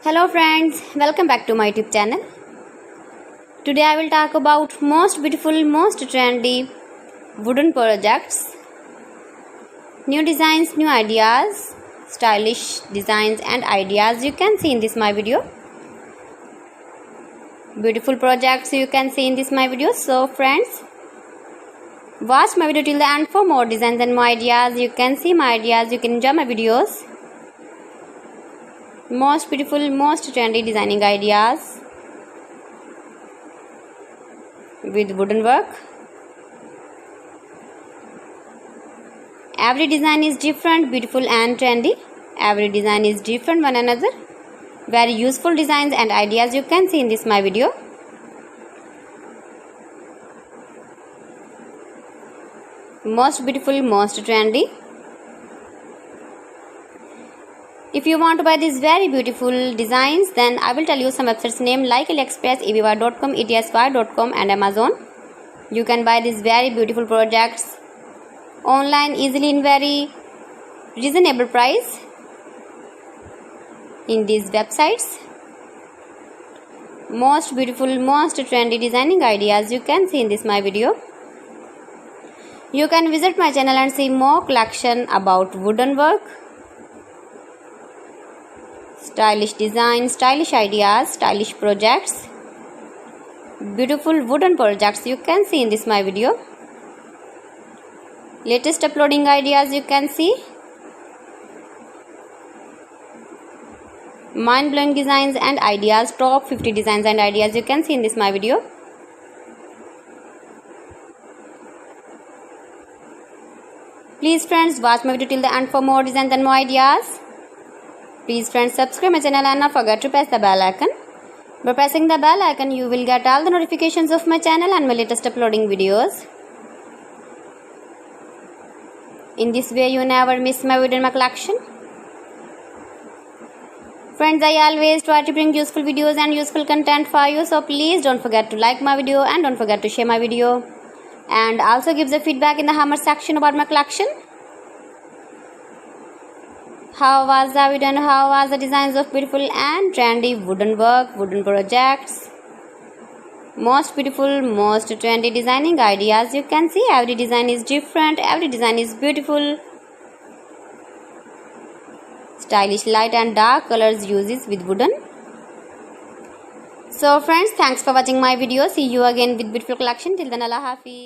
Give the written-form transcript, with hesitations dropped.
Hello friends, welcome back to my YouTube channel. Today I will talk about most beautiful, most trendy wooden projects, new designs, new ideas, stylish designs and ideas you can see in this my video. Beautiful projects you can see in this my video. So friends, watch my video till the end for more designs and more ideas. You can see my ideas, you can enjoy my videos. Most beautiful, most trendy designing ideas with wooden work. Every design is different, beautiful and trendy. Every design is different one another. Very useful designs and ideas you can see in this my video. Most beautiful, most trendy. If you want to buy these very beautiful designs, then I will tell you some websites name like AliExpress, eBay.com, etsy.com and Amazon. You can buy these very beautiful projects online easily in very reasonable price in these websites. Most beautiful, most trendy designing ideas you can see in this my video. You can visit my channel and see more collection about wooden work, stylish design, stylish ideas, stylish projects, beautiful wooden projects you can see in this my video. Latest uploading ideas you can see. Mind-blowing designs and ideas, top 50 designs and ideas you can see in this my video. Please friends, watch my video till the end for more designs and more ideas. Please friends, subscribe my channel and not forget to press the bell icon. By pressing the bell icon, you will get all the notifications of my channel and my latest uploading videos. In this way, you never miss my video in my collection. Friends, I always try to bring useful videos and useful content for you. So please don't forget to like my video and don't forget to share my video. And also give the feedback in the comment section about my collection. How was the video and how was the designs of beautiful and trendy wooden work, wooden projects. Most beautiful, most trendy designing ideas you can see. Every design is different, every design is beautiful. Stylish light and dark colors uses with wooden. So friends, thanks for watching my video. See you again with beautiful collection. Till then, Allah Hafiz.